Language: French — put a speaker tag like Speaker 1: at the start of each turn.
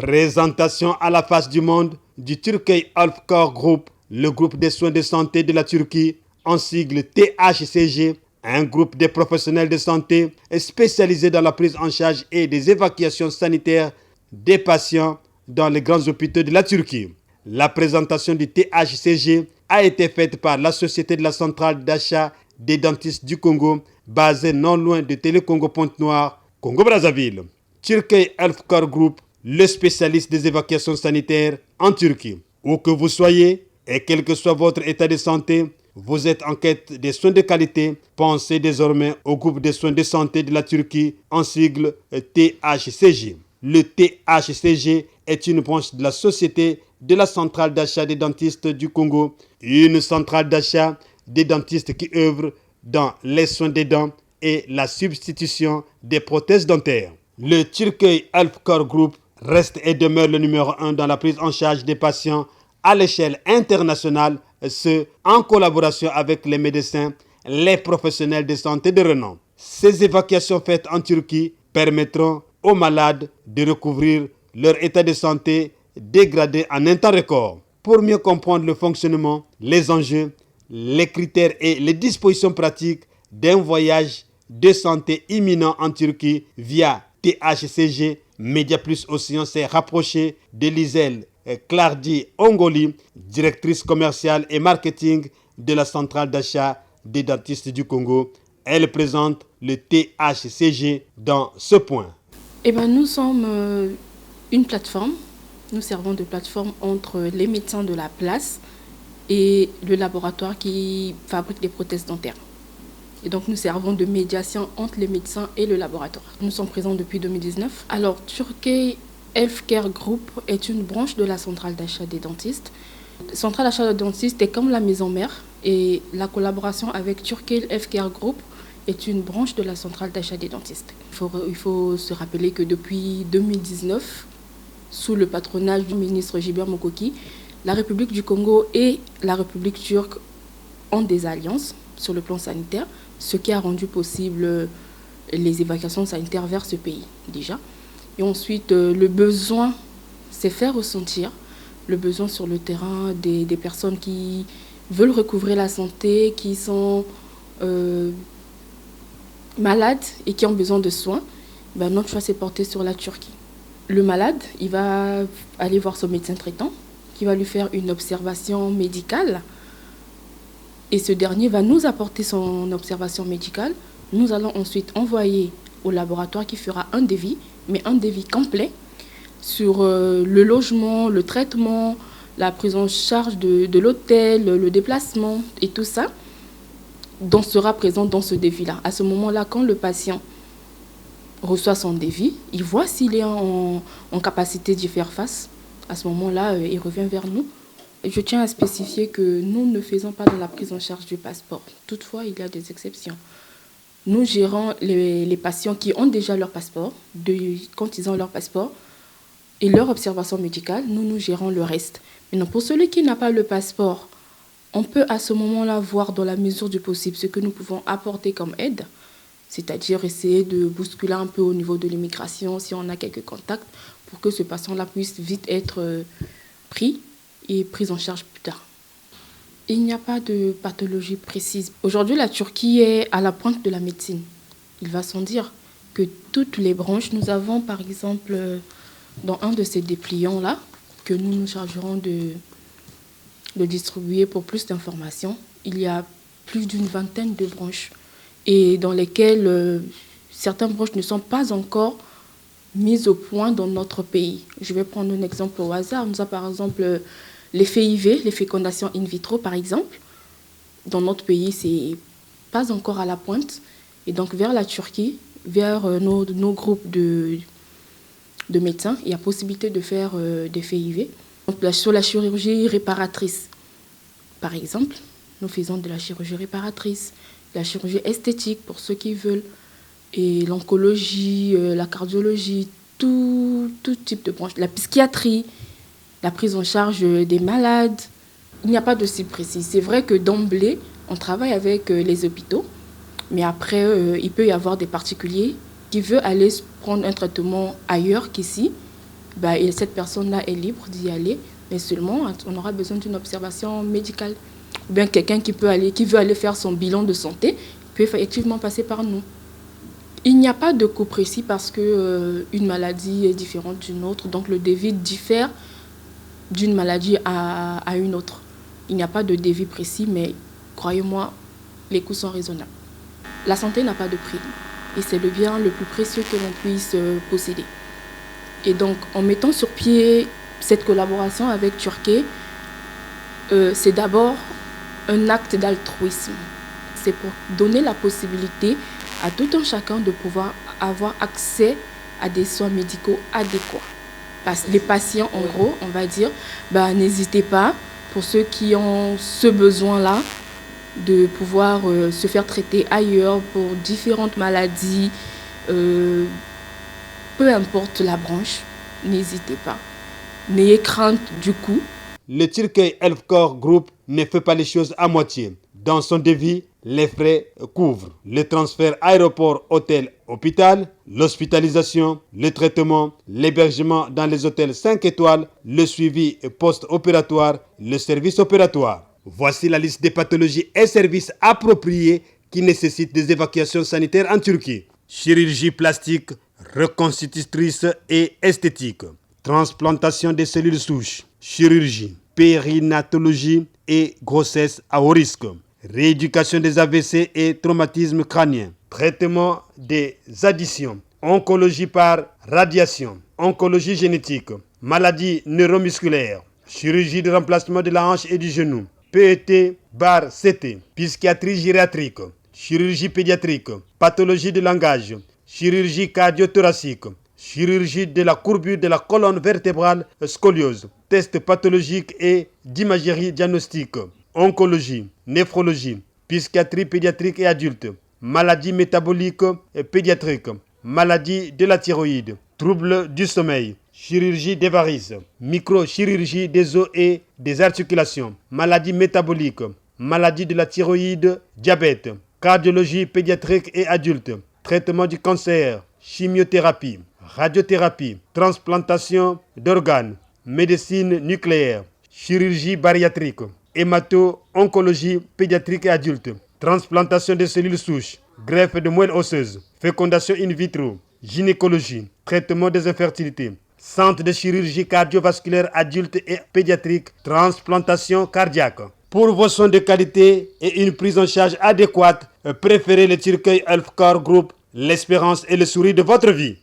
Speaker 1: Présentation à la face du monde du Turkey Healthcare Group, le groupe des soins de santé de la Turquie, en sigle THCG, un groupe de professionnels de santé spécialisés dans la prise en charge et des évacuations sanitaires des patients dans les grands hôpitaux de la Turquie. La présentation du THCG a été faite par la Société de la centrale d'achat des dentistes du Congo, basée non loin de Télécongo Pointe-Noire, Congo-Brazzaville. Turkey Healthcare Group, le spécialiste des évacuations sanitaires en Turquie. Où que vous soyez et quel que soit votre état de santé, vous êtes en quête des soins de qualité, pensez désormais au groupe des soins de santé de la Turquie, en sigle THCG. Le THCG est une branche de la Société de la centrale d'achat des dentistes du Congo, une centrale d'achat des dentistes qui œuvre dans les soins des dents et la substitution des prothèses dentaires. Le Turkey Healthcare Group reste et demeure le numéro 1 dans la prise en charge des patients à l'échelle internationale, ce en collaboration avec les médecins, les professionnels de santé de renom. Ces évacuations faites en Turquie permettront aux malades de recouvrir leur état de santé dégradé en un temps record. Pour mieux comprendre le fonctionnement, les enjeux, les critères et les dispositions pratiques d'un voyage de santé imminent en Turquie via THCG, Média Plus Océan s'est rapproché de Lisel Clardi Ongoli, directrice commerciale et marketing de la centrale d'achat des dentistes du Congo. Elle présente le THCG dans ce point.
Speaker 2: Nous sommes une plateforme. Nous servons de plateforme entre les médecins de la place et le laboratoire qui fabrique des prothèses dentaires. Et donc nous servons de médiation entre les médecins et le laboratoire. Nous sommes présents depuis 2019. Alors Turkey Healthcare Group est une branche de la centrale d'achat des dentistes. La centrale d'achat des dentistes est comme la maison mère et la collaboration avec Turkey Healthcare Group est une branche de la centrale d'achat des dentistes. Il faut se rappeler que depuis 2019, sous le patronage du ministre Gilbert Mokoki, la République du Congo et la République turque ont des alliances sur le plan sanitaire, ce qui a rendu possible les évacuations sanitaires vers ce pays déjà. Et ensuite, le besoin s'est fait ressentir, le besoin sur le terrain des personnes qui veulent recouvrer la santé, qui sont malades et qui ont besoin de soins. Notre choix s'est porté sur la Turquie. Le malade, il va aller voir son médecin traitant, qui va lui faire une observation médicale. Et ce dernier va nous apporter son observation médicale. Nous allons ensuite envoyer au laboratoire qui fera un devis, mais un devis complet sur le logement, le traitement, la prise en charge de l'hôtel, le déplacement et tout ça, dont sera présent dans ce devis-là. À ce moment-là, quand le patient reçoit son devis, il voit s'il est en capacité d'y faire face. À ce moment-là, il revient vers nous. Je tiens à spécifier que nous ne faisons pas de la prise en charge du passeport. Toutefois, il y a des exceptions. Nous gérons les patients qui ont déjà leur passeport, quand ils ont leur passeport et leur observation médicale, nous gérons le reste. Maintenant, pour celui qui n'a pas le passeport, on peut à ce moment-là voir dans la mesure du possible ce que nous pouvons apporter comme aide, c'est-à-dire essayer de bousculer un peu au niveau de l'immigration si on a quelques contacts pour que ce patient-là puisse vite être pris et prise en charge plus tard. Il n'y a pas de pathologie précise. Aujourd'hui, la Turquie est à la pointe de la médecine. Il va sans dire que toutes les branches, nous avons par exemple dans un de ces dépliants-là, que nous nous chargerons de distribuer pour plus d'informations, il y a plus d'une vingtaine de branches et dans lesquelles certaines branches ne sont pas encore mises au point dans notre pays. Je vais prendre un exemple au hasard. Nous avons par exemple les FIV, les fécondations in vitro par exemple. Dans notre pays, ce n'est pas encore à la pointe. Et donc vers la Turquie, vers nos groupes de médecins, il y a possibilité de faire des FIV. Donc, sur la chirurgie réparatrice, par exemple, nous faisons de la chirurgie réparatrice, la chirurgie esthétique pour ceux qui veulent, et l'oncologie, la cardiologie, tout type de branche, la psychiatrie, la prise en charge des malades. Il n'y a pas de cible précise. C'est vrai que d'emblée, on travaille avec les hôpitaux, mais après, il peut y avoir des particuliers qui veulent aller prendre un traitement ailleurs qu'ici. et cette personne-là est libre d'y aller, mais seulement on aura besoin d'une observation médicale. Ou bien quelqu'un qui veut aller faire son bilan de santé peut effectivement passer par nous. Il n'y a pas de coût précis parce que une maladie est différente d'une autre, donc le devis diffère d'une maladie à une autre. Il n'y a pas de devis précis, mais croyez-moi, les coûts sont raisonnables. La santé n'a pas de prix et c'est le bien le plus précieux que l'on puisse posséder. Et donc, en mettant sur pied cette collaboration avec Turquet, c'est d'abord un acte d'altruisme. C'est pour donner la possibilité à tout un chacun de pouvoir avoir accès à des soins médicaux adéquats. Les patients, en gros, on va dire, n'hésitez pas, pour ceux qui ont ce besoin-là, de pouvoir se faire traiter ailleurs pour différentes maladies, peu importe la branche, n'hésitez pas. N'ayez crainte du coût.
Speaker 1: Le Turquet Healthcare Group ne fait pas les choses à moitié. Dans son devis, les frais couvrent le transfert aéroport-hôtel-hôpital, l'hospitalisation, le traitement, l'hébergement dans les hôtels 5 étoiles, le suivi post-opératoire, le service opératoire. Voici la liste des pathologies et services appropriés qui nécessitent des évacuations sanitaires en Turquie. Chirurgie plastique, reconstitutrice et esthétique. Transplantation des cellules souches. Chirurgie, périnatologie et grossesse à haut risque. Rééducation des AVC et traumatismes crâniens. Traitement des additions. Oncologie par radiation. Oncologie génétique. Maladies neuromusculaires. Chirurgie de remplacement de la hanche et du genou. PET/CT. Psychiatrie gériatrique. Chirurgie pédiatrique. Pathologie de langage. Chirurgie cardio-thoracique. Chirurgie de la courbure de la colonne vertébrale, scoliose. Tests pathologiques et d'imagerie diagnostique. Oncologie, néphrologie, psychiatrie pédiatrique et adulte, maladies métaboliques et pédiatriques, maladie de la thyroïde, troubles du sommeil, chirurgie des varices, microchirurgie des os et des articulations, maladies métaboliques, maladie de la thyroïde, diabète, cardiologie pédiatrique et adulte, traitement du cancer, chimiothérapie, radiothérapie, transplantation d'organes, médecine nucléaire, chirurgie bariatrique, hémato-oncologie pédiatrique et adulte, transplantation de cellules souches, greffe de moelle osseuse, fécondation in vitro, gynécologie, traitement des infertilités, centre de chirurgie cardiovasculaire adulte et pédiatrique, transplantation cardiaque. Pour vos soins de qualité et une prise en charge adéquate, préférez le Turquet Healthcare Group, l'espérance et le sourire de votre vie.